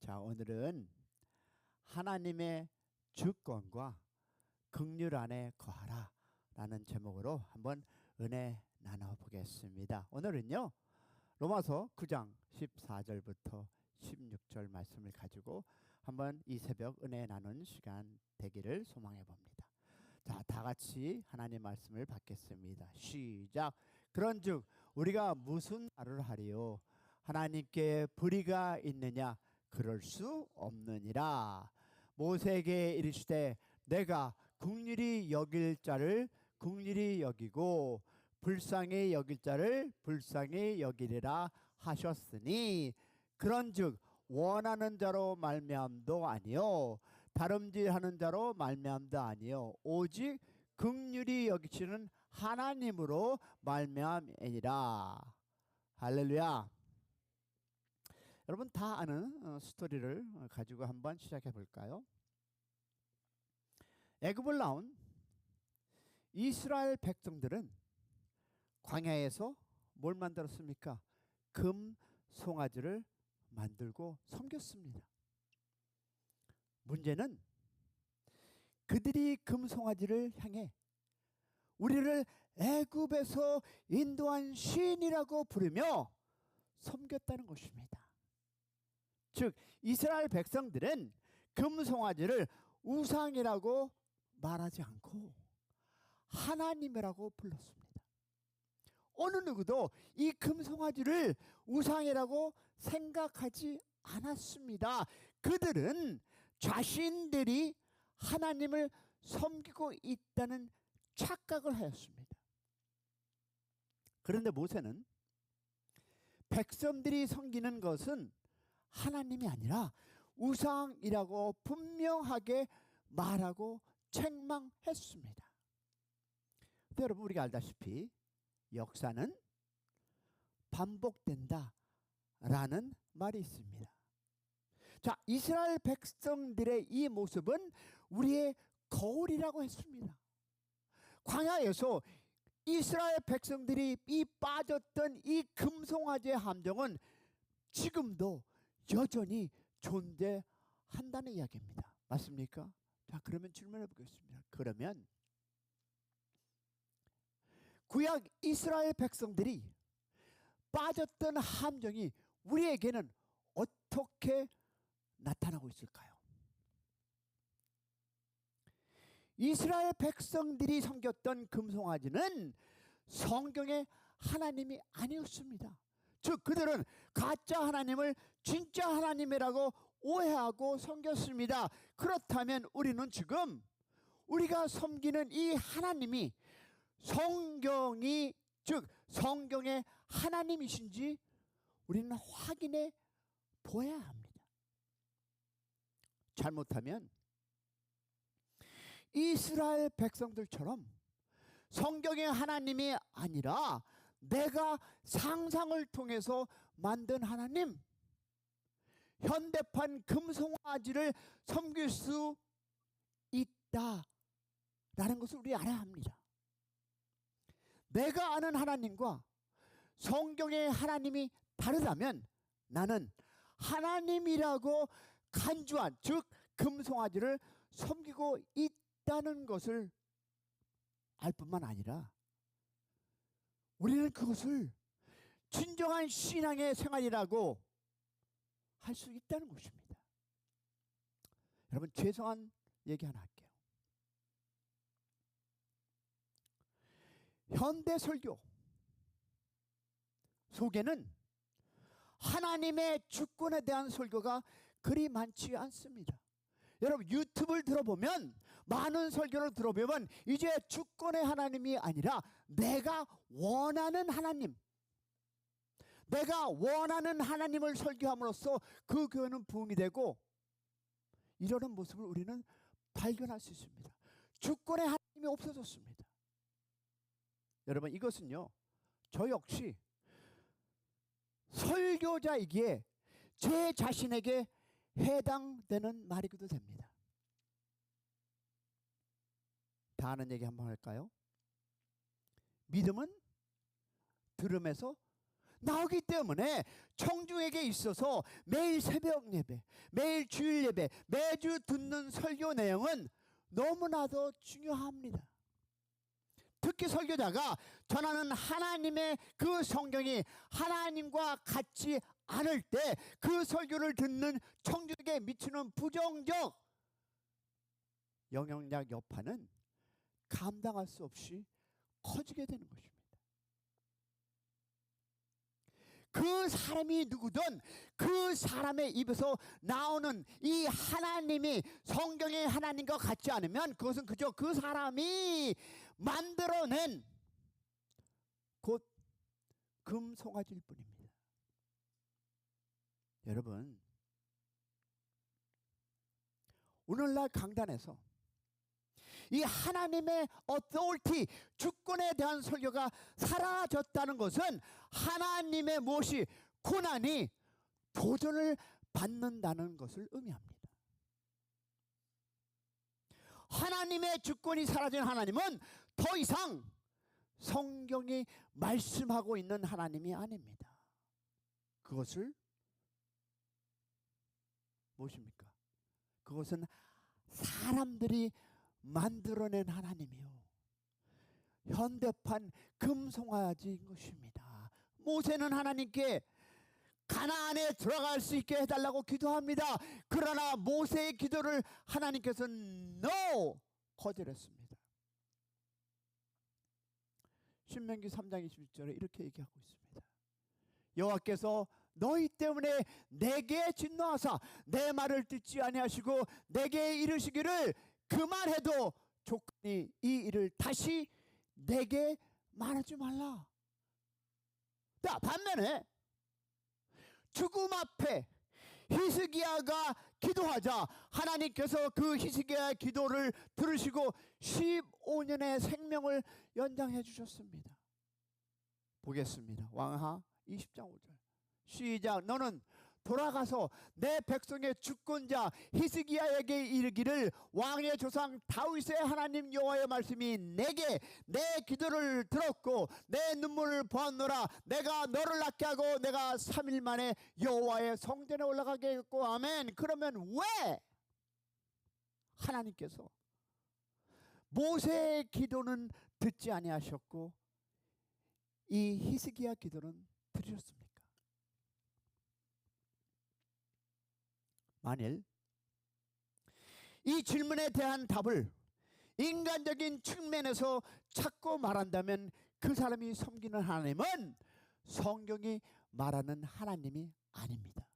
자, 오늘은 하나님의 주권과 긍휼 안에 거하라 라는 제목으로 한번 은혜 나눠보겠습니다. 오늘은요, 로마서 9장 14절부터 16절 말씀을 가지고 한번 이 새벽 은혜 나눈 시간 되기를 소망해 봅니다. 자, 다 같이 하나님 말씀을 받겠습니다. 시작. 그런즉 우리가 무슨 말을 하리요? 하나님께 불의가 있느냐? 그럴 수 없느니라. 모세에게 이르시되 내가 긍휼히 여길 자를 긍휼히 여기고 불쌍히 여길 자를 불쌍히 여기리라 하셨으니, 그런즉 원하는 자로 말미암도 아니요 다름질하는 자로 말미암도 아니요 오직 긍휼히 여기시는 하나님으로 말미암이니라. 할렐루야. 여러분 다 아는 스토리를 가지고 한번 시작해 볼까요? 애굽을 나온 이스라엘 백성들은 광야에서 뭘 만들었습니까? 금 송아지를 만들고 섬겼습니다. 문제는 그들이 금 송아지를 향해 우리를 애굽에서 인도한 신이라고 부르며 섬겼다는 것입니다. 즉 이스라엘 백성들은 금 송아지를 우상이라고 말하지 않고 하나님이라고 불렀습니다. 어느 누구도 이 금 송아지를 우상이라고 생각하지 않았습니다. 그들은 자신들이 하나님을 섬기고 있다는 착각을 하였습니다. 그런데 모세는 백성들이 섬기는 것은 하나님이 아니라 우상이라고 분명하게 말하고 책망했습니다. 근데 여러분 우리가 알다시피 역사는 반복된다 라는 말이 있습니다. 자, 이스라엘 백성들의 이 모습은 우리의 거울이라고 했습니다. 광야에서 이스라엘 백성들이 이 빠졌던 이 금송아지의 함정은 지금도 여전히 존재한다는 이야기입니다. 맞습니까? 자, 그러면 질문해 보겠습니다. 그러면 구약 이스라엘 백성들이 빠졌던 함정이 우리에게는 어떻게 나타나고 있을까요? 이스라엘 백성들이 섬겼던 금송아지는 성경의 하나님이 아니었습니다. 즉 그들은 가짜 하나님을 진짜 하나님이라고 오해하고 섬겼습니다. 그렇다면 우리는 지금 우리가 섬기는 이 하나님이 성경이 즉 성경의 하나님이신지 우리는 확인해 보아야 합니다. 잘못하면 이스라엘 백성들처럼 성경의 하나님이 아니라 내가 상상을 통해서 만든 하나님, 현대판 금송아지를 섬길 수 있다라는 것을 우리 알아야 합니다. 내가 아는 하나님과 성경의 하나님이 다르다면 나는 하나님이라고 간주한 즉 금송아지를 섬기고 있다는 것을 알 뿐만 아니라 우리는 그것을 진정한 신앙의 생활이라고 할 수 있다는 것입니다. 여러분 죄송한 얘기 하나 할게요. 현대 설교 속에는 하나님의 주권에 대한 설교가 그리 많지 않습니다. 여러분 유튜브를 들어보면 많은 설교를 들어보면 이제 주권의 하나님이 아니라 내가 원하는 하나님, 내가 원하는 하나님을 설교함으로써 그 교회는 부흥이 되고 이러는 모습을 우리는 발견할 수 있습니다. 주권의 하나님이 없어졌습니다. 여러분 이것은요 저 역시 설교자이기에 제 자신에게 해당되는 말이기도 됩니다. 다 아는 얘기 한번 할까요? 믿음은 들음에서 나오기 때문에 청중에게 있어서 매일 새벽 예배, 매일 주일 예배, 매주 듣는 설교 내용은 너무나도 중요합니다. 특히 설교자가 전하는 하나님의 그 성경이 하나님과 같지 않을 때 그 설교를 듣는 청중에게 미치는 부정적 영향력 여파는 감당할 수 없이 커지게 되는 것입니다. 그 사람이 누구든 그 사람의 입에서 나오는 이 하나님이 성경의 하나님과 같지 않으면 그것은 그저 그 사람이 만들어낸 곧 금송아지일 뿐입니다. 여러분, 오늘날 강단에서 이 하나님의 authority, 주권에 대한 설교가 사라졌다는 것은 하나님의 무엇이 고난이 도전을 받는다는 것을 의미합니다. 하나님의 주권이 사라진 하나님은 더 이상 성경이 말씀하고 있는 하나님이 아닙니다. 그것을 무엇입니까? 그것은 사람들이 만들어낸 하나님이요, 현대판 금송아지인 것입니다. 모세는 하나님께 가나안에 들어갈 수 있게 해달라고 기도합니다. 그러나 모세의 기도를 하나님께서는 NO! 거절했습니다. 신명기 3장 21절에 이렇게 얘기하고 있습니다. 여호와께서 너희 때문에 내게 진노하사 내 말을 듣지 아니하시고 내게 이르시기를 그만해도 조건이 이 일을 다시 내게 말하지 말라. 자, 반면에 죽음 앞에 히스기야가 기도하자 하나님께서 그 히스기야의 기도를 들으시고 15년의 생명을 연장해 주셨습니다. 보겠습니다. 왕하 20장 5절 시작. 너는 돌아가서 내 백성의 주권자 히스기야에게 이르기를 왕의 조상 다윗의 하나님 여호와의 말씀이 내게 내 기도를 들었고 내 눈물을 보았노라. 내가 너를 낫게 하고 내가 3일 만에 여호와의 성전에 올라가게 했고 아멘. 그러면 왜 하나님께서 모세의 기도는 듣지 아니하셨고 이 히스기야 기도는 들으셨습니까? 만일 이 질문에 대한 답을 인간적인 측면에서 찾고 말한다면 그 사람이 섬기는 하나님은 성경이 말하는 하나님이 아닙니다.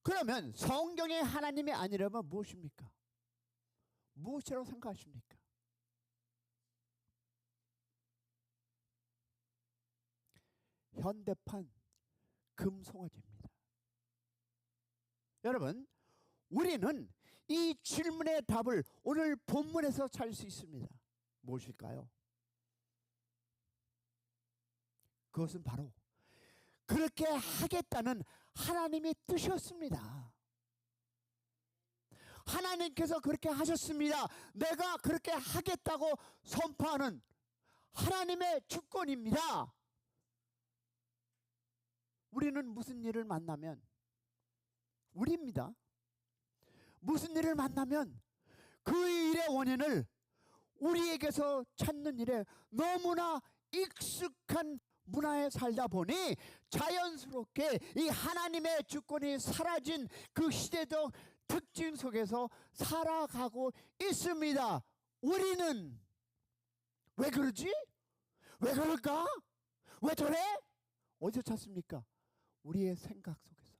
그러면 성경의 하나님이 아니라면 무엇입니까? 무엇이라고 생각하십니까? 현대판 금송아지입니다. 여러분, 우리는 이 질문의 답을 오늘 본문에서 찾을 수 있습니다. 무엇일까요? 그것은 바로 그렇게 하겠다는 하나님의 뜻이었습니다. 하나님께서 그렇게 하셨습니다. 내가 그렇게 하겠다고 선포하는 하나님의 주권입니다. 우리는 무슨 일을 만나면 우리입니다. 무슨 일을 만나면 그 일의 원인을 우리에게서 찾는 일에 너무나 익숙한 문화에 살다 보니 자연스럽게 이 하나님의 주권이 사라진 그 시대적 특징 속에서 살아가고 있습니다. 우리는 왜 그러지? 왜 그럴까? 왜 저래? 어디서 찾습니까? 우리의 생각 속에서,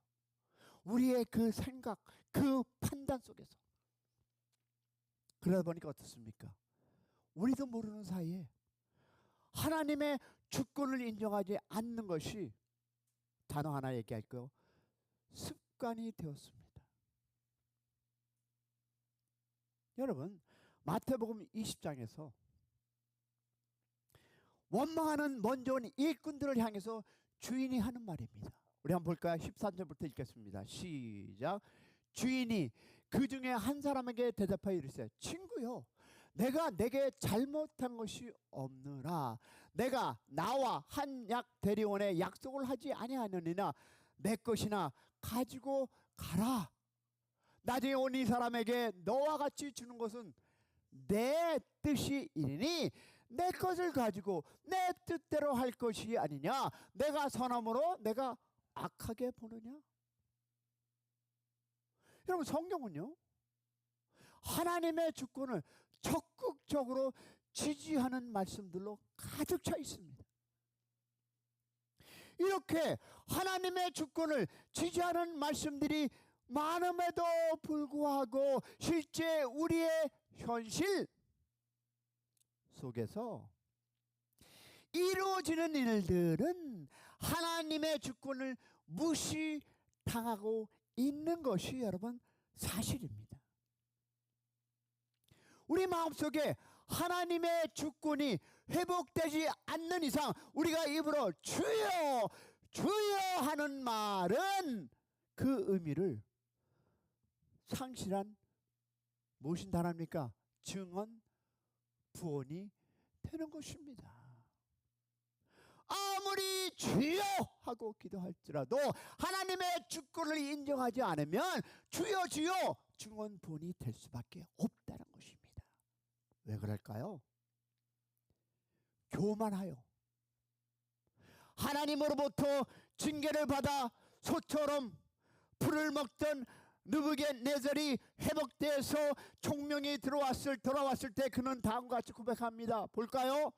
우리의 그 생각, 그 판단 속에서. 그러다 보니까 어떻습니까? 우리도 모르는 사이에 하나님의 주권을 인정하지 않는 것이, 단어 하나 얘기할까요? 습관이 되었습니다. 여러분, 마태복음 20장에서 원망하는 먼저 온 일꾼들을 향해서 주인이 하는 말입니다. 우리 한번 볼까요? 13절부터 읽겠습니다. 시작. 주인이 그 중에 한 사람에게 대답하여 이르되 친구요, 내가 내게 잘못한 것이 없느라 내가 나와 한약 대리원에 약속을 하지 아니하느니나 내 것이나 가지고 가라. 나중에 온 이 사람에게 너와 같이 주는 것은 내 뜻이 이르니 내 것을 가지고 내 뜻대로 할 것이 아니냐. 내가 선함으로 내가 악하게 보느냐. 여러분, 성경은요 하나님의 주권을 적극적으로 지지하는 말씀들로 가득 차 있습니다. 이렇게 하나님의 주권을 지지하는 말씀들이 많음에도 불구하고 실제 우리의 현실 속에서 이루어지는 일들은 하나님의 주권을 무시당하고 있는 것이 여러분 사실입니다. 우리 마음속에 하나님의 주권이 회복되지 않는 이상 우리가 입으로 주여 주여 하는 말은 그 의미를 상실한 무엇인 단어입니까? 증언, 부언이 되는 것입니다. 아무리 주여 하고 기도할지라도 하나님의 주권을 인정하지 않으면 주여 주여 증언, 부언이 될 수밖에 없다는 것입니다. 왜 그럴까요? 교만하여 하나님으로부터 징계를 받아 소처럼 풀을 먹던 느부갓네살이 회복돼서 총명이 돌아왔을 때 그는 다음과 같이 고백합니다. 볼까요?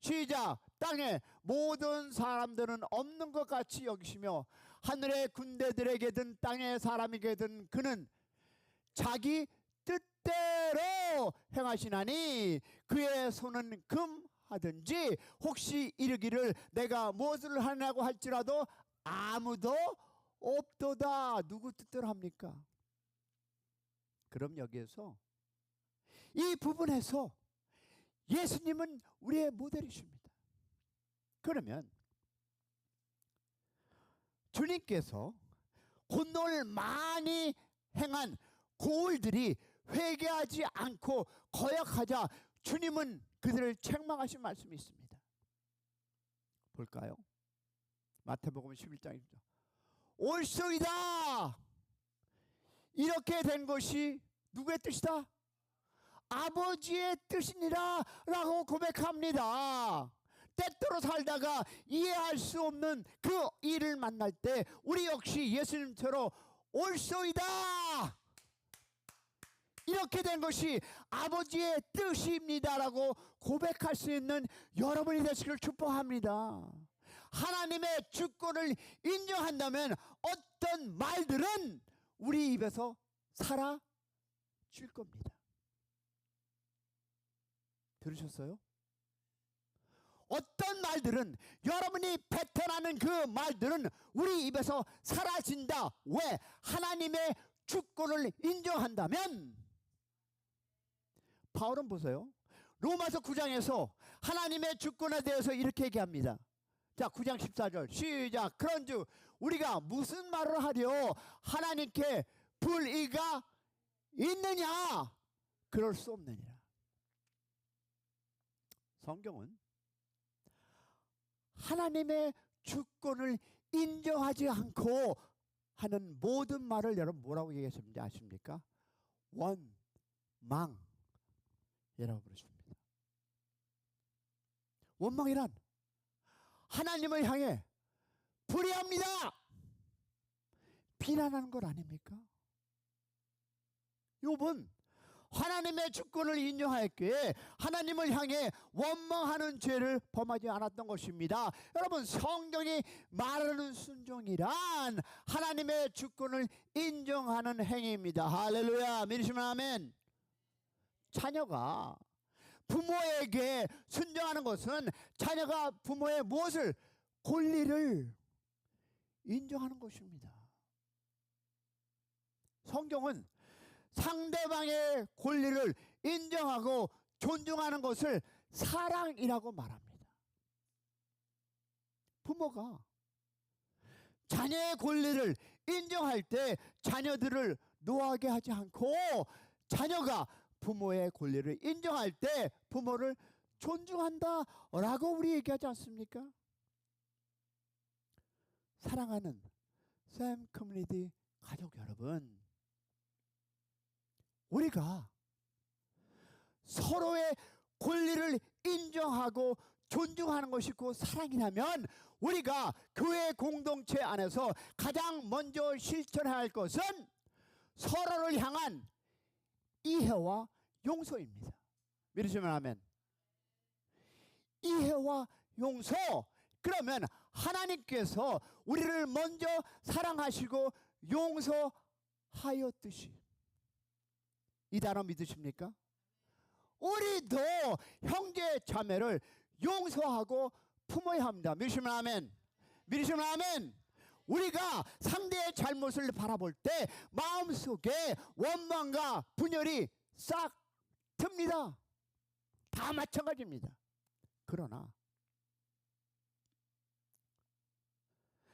시작. 땅에 모든 사람들은 없는 것 같이 여기시며 하늘의 군대들에게든 땅의 사람에게든 그는 자기 뜻대로 행하시나니 그의 손은 금하든지 혹시 이르기를 내가 무엇을 하냐고 할지라도 아무도 없도다. 누구 뜻대로 합니까? 그럼 여기에서 이 부분에서 예수님은 우리의 모델이십니다. 그러면 주님께서 혼돈을 많이 행한 고을들이 회개하지 않고 거역하자 주님은 그들을 책망하신 말씀이 있습니다. 볼까요? 마태복음 11장입니다. 옳소이다. 이렇게 된 것이 누구의 뜻이다? 아버지의 뜻이니라 라고 고백합니다. 때때로 살다가 이해할 수 없는 그 일을 만날 때 우리 역시 예수님처럼 옳소이다. 이렇게 된 것이 아버지의 뜻입니다라고 고백할 수 있는 여러분이 되시길 축복합니다. 하나님의 주권을 인정한다면 어떤 말들은 우리 입에서 사라질 겁니다. 들으셨어요? 어떤 말들은 여러분이 뱉어나는 그 말들은 우리 입에서 사라진다. 왜? 하나님의 주권을 인정한다면. 바울은 보세요. 로마서 9장에서 하나님의 주권에 대해서 이렇게 얘기합니다. 자, 9장 14절 시작. 그런즉 우리가 무슨 말을 하려 하나님께 불의가 있느냐? 그럴 수 없느니라. 성경은 하나님의 주권을 인정하지 않고 하는 모든 말을 여러분 뭐라고 얘기하셨는지 아십니까? 원망이라고 부르십니다. 원망이란 하나님을 향해 불의합니다. 비난하는 것 아닙니까? 욥은 하나님의 주권을 인정하였기에 하나님을 향해 원망하는 죄를 범하지 않았던 것입니다. 여러분, 성경이 말하는 순종이란 하나님의 주권을 인정하는 행위입니다. 할렐루야. 믿으시면 아멘. 자녀가 부모에게 순종하는 것은 자녀가 부모의 무엇을? 권리를 인정하는 것입니다. 성경은 상대방의 권리를 인정하고 존중하는 것을 사랑이라고 말합니다. 부모가 자녀의 권리를 인정할 때 자녀들을 노하게 하지 않고 자녀가 부모의 권리를 인정할 때 부모를 존중한다라고 우리 얘기하지 않습니까? 사랑하는 샘 커뮤니티 가족 여러분, 우리가 서로의 권리를 인정하고 존중하는 것이 곧 사랑이라면 우리가 교회 공동체 안에서 가장 먼저 실천해야 할 것은 서로를 향한 이해와 용서입니다. 믿으시면 아멘. 이해와 용서. 그러면 하나님께서 우리를 먼저 사랑하시고 용서하였듯이, 이 단어 믿으십니까? 우리도 형제 자매를 용서하고 품어야 합니다. 믿으시면 아멘. 믿으시면 아멘. 우리가 상대의 잘못을 바라볼 때 마음속에 원망과 분열이 싹 듭니다. 다 마찬가지입니다. 그러나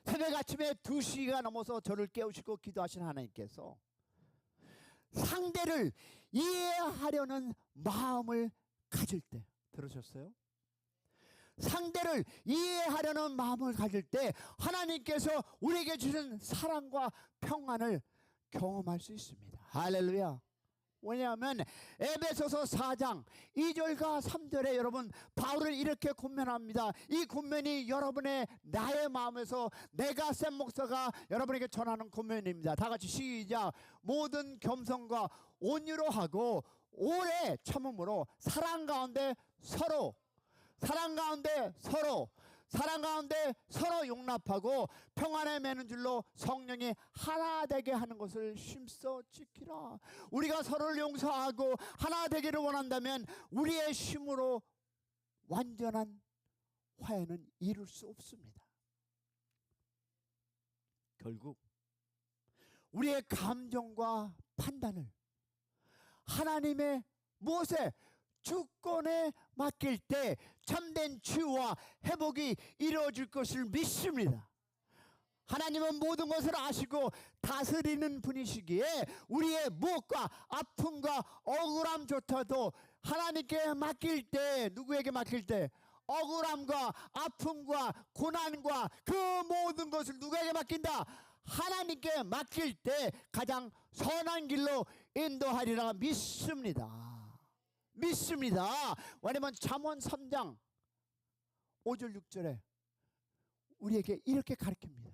새벽 아침에 2시가 넘어서 저를 깨우시고 기도하신 하나님께서 상대를 이해하려는 마음을 가질 때, 들으셨어요? 상대를 이해하려는 마음을 가질 때 하나님께서 우리에게 주신 사랑과 평안을 경험할 수 있습니다. 할렐루야. 왜냐하면 에베소서 4장 2절과 3절에 여러분 바울을 이렇게 권면합니다. 이 권면이 여러분의 나의 마음에서 내가 샘 목사가 여러분에게 전하는 권면입니다. 다 같이 시작. 모든 겸손과 온유로 하고 오래 참음으로 사랑 가운데 서로 용납하고 평안에 매는 줄로 성령이 하나 되게 하는 것을 힘써 지키라. 우리가 서로를 용서하고 하나 되기를 원한다면 우리의 힘으로 완전한 화해는 이룰 수 없습니다. 결국 우리의 감정과 판단을 하나님의 무엇에? 주권에 맡길 때 참된 치유와 회복이 이루어질 것을 믿습니다. 하나님은 모든 것을 아시고 다스리는 분이시기에 우리의 무엇과 아픔과 억울함조차도 하나님께 맡길 때, 누구에게 맡길 때? 억울함과 아픔과 고난과 그 모든 것을 누구에게 맡긴다? 하나님께 맡길 때 가장 선한 길로 인도하리라 믿습니다. 왜냐면 잠언 3장 5절 6절에 우리에게 이렇게 가르칩니다.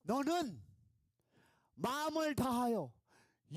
너는 마음을 다하여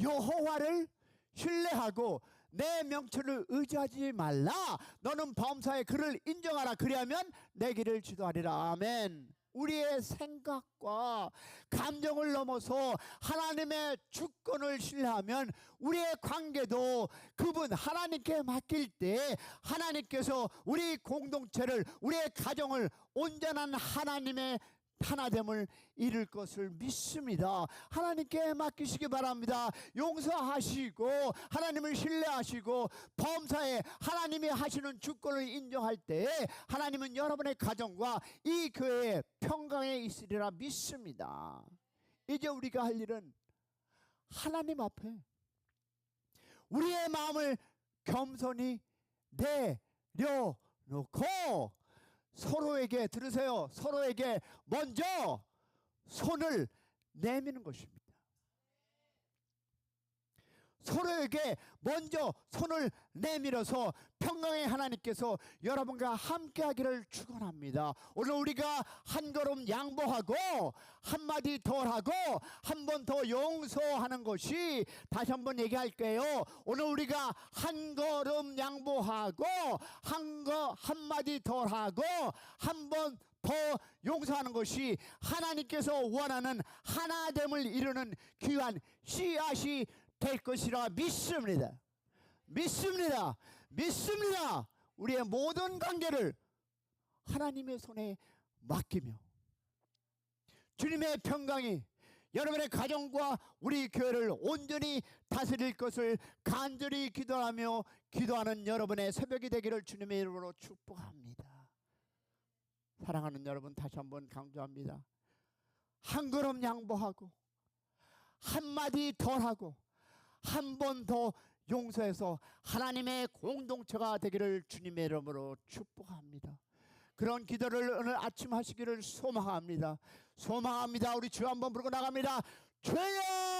여호와를 신뢰하고 내 명철을 의지하지 말라. 너는 범사에 그를 인정하라. 그리하면 내 길을 지도하리라. 아멘. 우리의 생각과 감정을 넘어서 하나님의 주권을 신뢰하면 우리의 관계도 그분 하나님께 맡길 때 하나님께서 우리 공동체를, 우리의 가정을 온전한 하나님의 하나됨을 이룰 것을 믿습니다. 하나님께 맡기시기 바랍니다. 용서하시고 하나님을 신뢰하시고 범사에 하나님이 하시는 주권을 인정할 때 하나님은 여러분의 가정과 이 교회의 평강에 있으리라 믿습니다. 이제 우리가 할 일은 하나님 앞에 우리의 마음을 겸손히 내려놓고 서로에게, 들으세요, 서로에게 먼저 손을 내미는 것입니다. 서로에게 먼저 손을 내밀어서 평강의 하나님께서 여러분과 함께하기를 축원합니다. 오늘 우리가 한 걸음 양보하고 한마디 덜하고 한 번 더 용서하는 것이, 다시 한번 얘기할게요. 오늘 우리가 한 걸음 양보하고 한마디 덜하고 한 번 더 용서하는 것이 하나님께서 원하는 하나됨을 이루는 귀한 씨앗이 될 것이라 믿습니다. 우리의 모든 관계를 하나님의 손에 맡기며 주님의 평강이 여러분의 가정과 우리 교회를 온전히 다스릴 것을 간절히 기도하며 기도하는 여러분의 새벽이 되기를 주님의 이름으로 축복합니다. 사랑하는 여러분, 다시 한번 강조합니다. 한 걸음 양보하고 한마디 덜하고 한 번 더 용서해서 하나님의 공동체가 되기를 주님의 이름으로 축복합니다. 그런 기도를 오늘 아침 하시기를 소망합니다. 소망합니다. 우리 주 한번 부르고 나갑니다. 주여